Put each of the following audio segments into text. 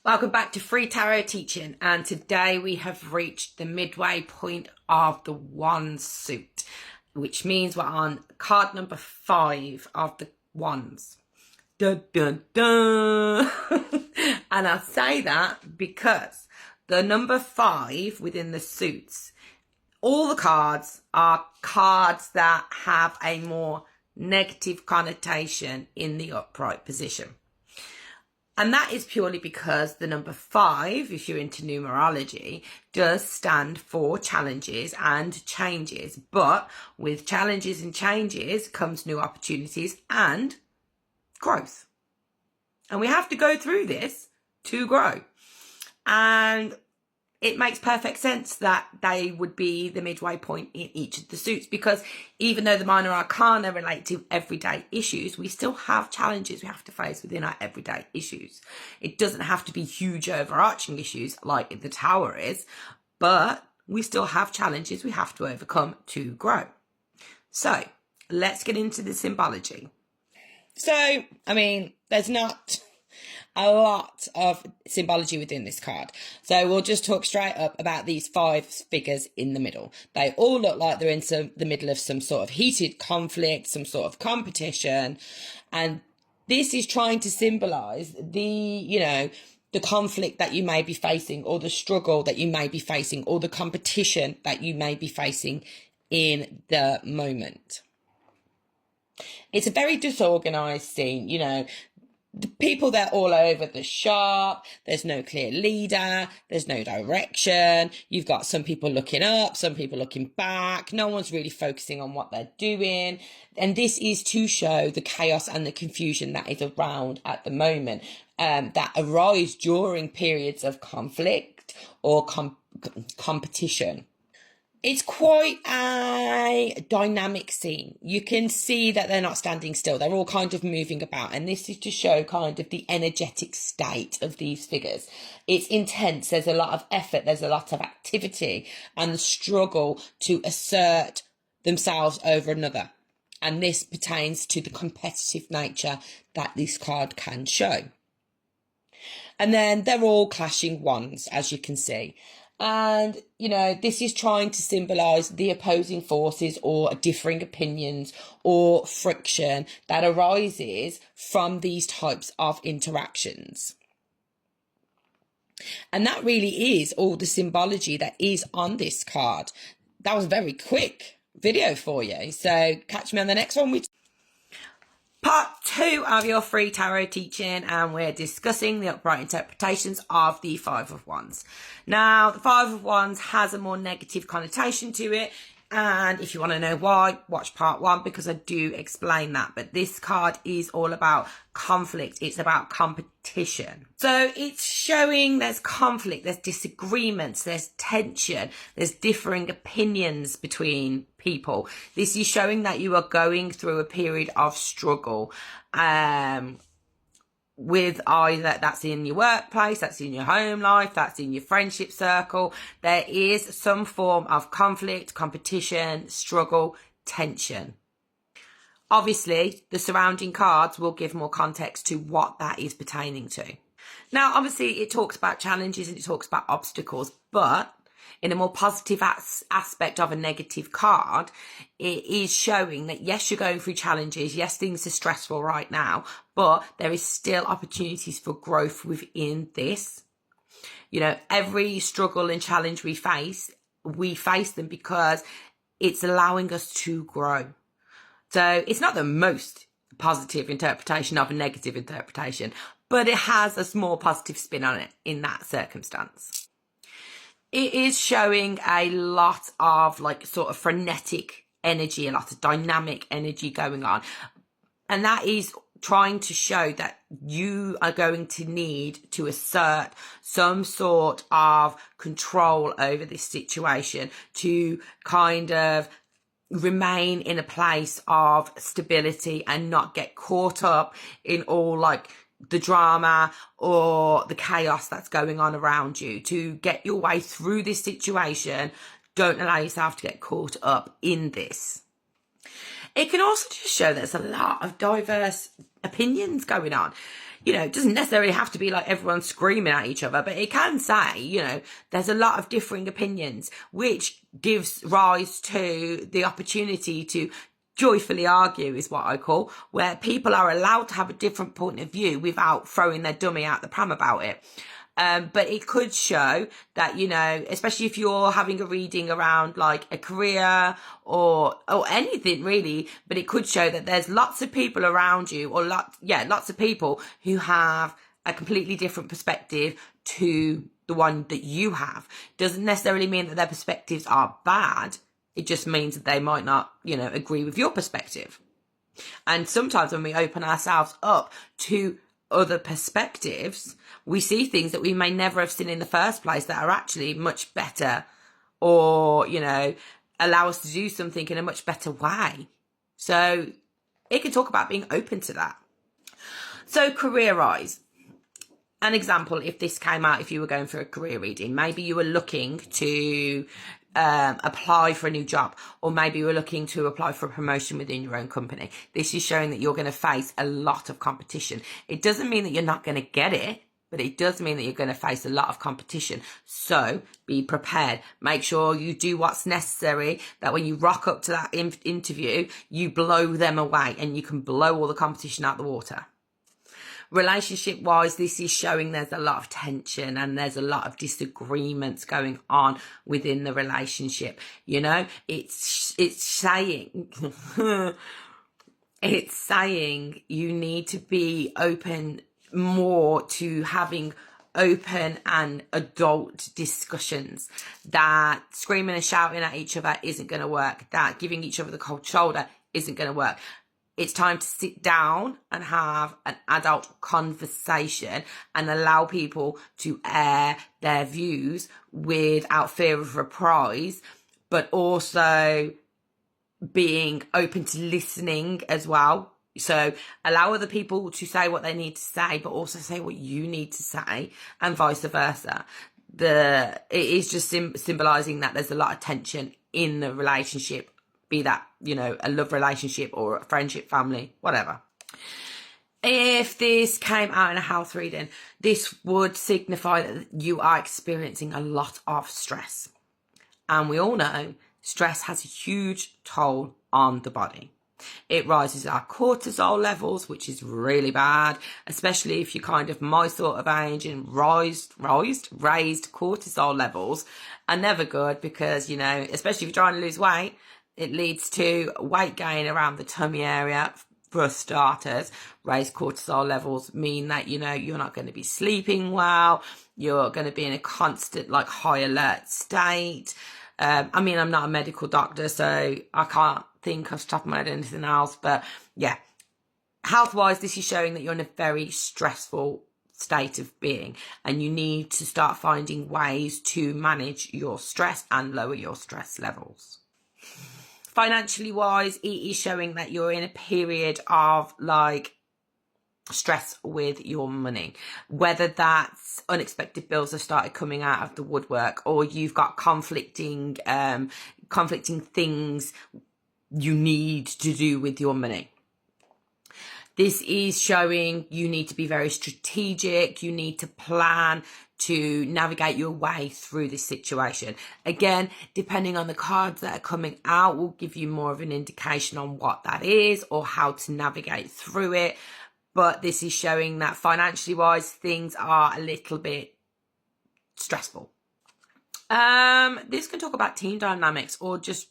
Welcome back to Free Tarot Teaching, and today we have reached the midway point of the Wands suit, which means we're on card number 5 of the Wands. Dun, dun, dun. And I say that because the number 5 within the suits, all the cards are cards that have a more negative connotation in the upright position. And that is purely because the number 5, if you're into numerology, does stand for challenges and changes. But with challenges and changes comes new opportunities and growth. And we have to go through this to grow. And it makes perfect sense that they would be the midway point in each of the suits, because even though the minor arcana relate to everyday issues, we still have challenges we have to face within our everyday issues. It doesn't have to be huge overarching issues like the Tower is, but we still have challenges we have to overcome to grow. So let's get into the symbology. So, there's not a lot of symbology within this card. So we'll just talk straight up about these 5 figures in the middle. They all look like they're in the middle of some sort of heated conflict, some sort of competition. And this is trying to symbolize the conflict that you may be facing, or the struggle that you may be facing, or the competition that you may be facing in the moment. It's a very disorganized scene, the people, they're all over the shop. There's no clear leader. There's no direction. You've got some people looking up, some people looking back. No one's really focusing on what they're doing. And this is to show the chaos and the confusion that is around at the moment, that arise during periods of conflict or competition. It's quite a dynamic scene. You can see that they're not standing still. They're all kind of moving about. And this is to show kind of the energetic state of these figures. It's intense. There's a lot of effort. There's a lot of activity and the struggle to assert themselves over another. And this pertains to the competitive nature that this card can show. And then they're all clashing wands, as you can see. And, this is trying to symbolize the opposing forces or differing opinions or friction that arises from these types of interactions. And that really is all the symbology that is on this card. That was a very quick video for you. So catch me on the next one. Part 2 of your free tarot teaching, and we're discussing the upright interpretations of the 5 of Wands. Now, the 5 of Wands has a more negative connotation to it, and if you want to know why, watch part 1, because I do explain that. But this card is all about conflict. It's about competition. So it's showing there's conflict, there's disagreements, there's tension, there's differing opinions between people. This is showing that you are going through a period of struggle, with either that's in your workplace, that's in your home life, that's in your friendship circle. There is some form of conflict, competition, struggle, tension. Obviously, the surrounding cards will give more context to what that is pertaining to. Now, obviously, it talks about challenges and it talks about obstacles, but in a more positive aspect of a negative card, it is showing that, yes, you're going through challenges. Yes, things are stressful right now, but there is still opportunities for growth within this. Every struggle and challenge we face them because it's allowing us to grow. So it's not the most positive interpretation of a negative interpretation, but it has a small positive spin on it in that circumstance. It is showing a lot of sort of frenetic energy, a lot of dynamic energy going on. And that is trying to show that you are going to need to assert some sort of control over this situation to kind of remain in a place of stability and not get caught up in all the drama or the chaos that's going on around you. To get your way through this situation, don't allow yourself to get caught up in this. It can also just show there's a lot of diverse opinions going on. It doesn't necessarily have to be like everyone screaming at each other, but it can say, there's a lot of differing opinions, which gives rise to the opportunity to joyfully argue, is what I call, where people are allowed to have a different point of view without throwing their dummy out the pram about it. But it could show that, especially if you're having a reading around like a career or anything really, but it could show that there's lots of people around you lots of people who have a completely different perspective to the one that you have. Doesn't necessarily mean that their perspectives are bad. It just means that they might not, agree with your perspective. And sometimes when we open ourselves up to other perspectives, we see things that we may never have seen in the first place that are actually much better, or allow us to do something in a much better way. So it can talk about being open to that. So career-wise, an example, if this came out, if you were going for a career reading, maybe you were looking to apply for a new job, or maybe you were looking to apply for a promotion within your own company. This is showing that you're going to face a lot of competition. It doesn't mean that you're not going to get it, but it does mean that you're going to face a lot of competition. So be prepared. Make sure you do what's necessary, that when you rock up to that interview, you blow them away and you can blow all the competition out the water. Relationship wise, this is showing there's a lot of tension and there's a lot of disagreements going on within the relationship. It's saying it's saying you need to be open more to having open and adult discussions. That screaming and shouting at each other isn't going to work. That giving each other the cold shoulder isn't going to work. It's time to sit down and have an adult conversation and allow people to air their views without fear of reprise, but also being open to listening as well. So allow other people to say what they need to say, but also say what you need to say, and vice versa. It is just symbolizing that there's a lot of tension in the relationship, be that, a love relationship or a friendship, family, whatever. If this came out in a health reading, this would signify that you are experiencing a lot of stress. And we all know stress has a huge toll on the body. It rises our cortisol levels, which is really bad, especially if you're kind of my sort of age, and raised cortisol levels are never good because, especially if you're trying to lose weight, it leads to weight gain around the tummy area. For starters, raised cortisol levels mean that, you're not going to be sleeping well. You're going to be in a constant, high alert state. I'm not a medical doctor, so I can't think off the top of my head anything else. But yeah, health-wise, this is showing that you're in a very stressful state of being, and you need to start finding ways to manage your stress and lower your stress levels. Financially wise, it is showing that you're in a period of stress with your money, whether that's unexpected bills have started coming out of the woodwork, or you've got conflicting things you need to do with your money. This is showing you need to be very strategic. You need to plan to navigate your way through this situation. Again, depending on the cards that are coming out, will give you more of an indication on what that is or how to navigate through it. But this is showing that financially wise, things are a little bit stressful. This can talk about team dynamics or just,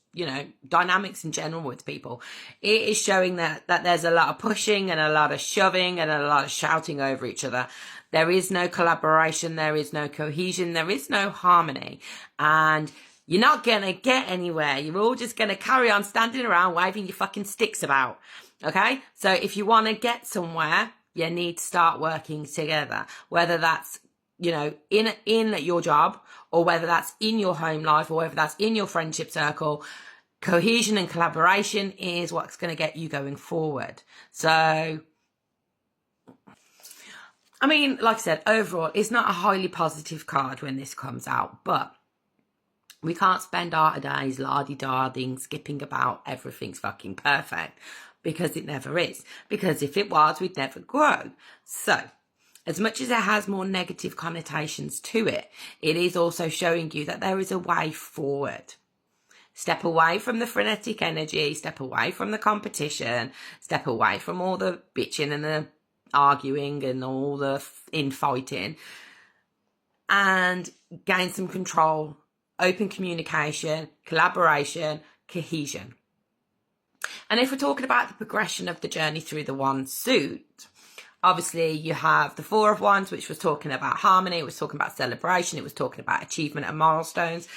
dynamics in general with people. It is showing that there's a lot of pushing and a lot of shoving and a lot of shouting over each other. There is no collaboration. There is no cohesion. There is no harmony. And you're not going to get anywhere. You're all just going to carry on standing around waving your fucking sticks about. Okay? So if you want to get somewhere, you need to start working together. Whether that's, in your job, or whether that's in your home life, or whether that's in your friendship circle, cohesion and collaboration is what's going to get you going forward. So, like I said, overall, it's not a highly positive card when this comes out, but We can't spend our days la-di-da-ding, skipping about everything's fucking perfect, because it never is. Because if it was, we'd never grow. So, as much as it has more negative connotations to it, it is also showing you that there is a way forward. Step away from the frenetic energy, step away from the competition, step away from all the bitching and the arguing and all the infighting, and gain some control, open communication, collaboration, cohesion. And if we're talking about the progression of the journey through the one suit, obviously you have the Four of Wands, which was talking about harmony, it was talking about celebration, it was talking about achievement and milestones.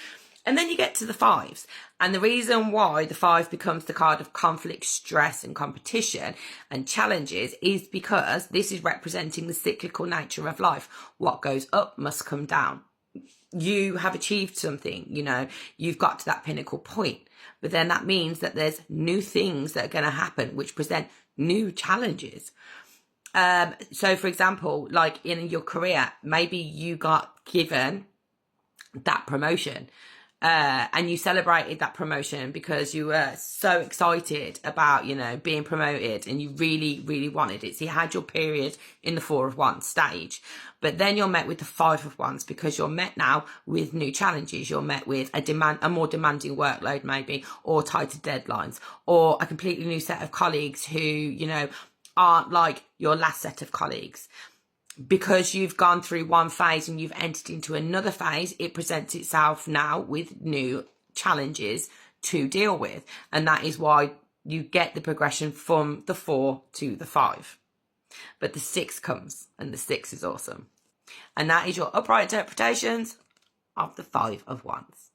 And then you get to the fives. And the reason why the five becomes the card of conflict, stress and competition and challenges is because this is representing the cyclical nature of life. What goes up must come down. You have achieved something, you know, you've got to that pinnacle point. But then that means that there's new things that are going to happen which present new challenges. So, for example, like in your career, maybe you got given that promotion. And you celebrated that promotion because you were so excited about, you know, being promoted, and you really, really wanted it. So you had your period in the Four of Wands stage, but then you're met with the Five of Wands because you're met now with new challenges. You're met with a more demanding workload maybe, or tighter deadlines, or a completely new set of colleagues who, you know, aren't like your last set of colleagues. Because you've gone through one phase and you've entered into another phase, it presents itself now with new challenges to deal with. And that is why you get the progression from the 4 to the 5. But the 6 comes, and the 6 is awesome. And that is your upright interpretations of the 5 of Wands.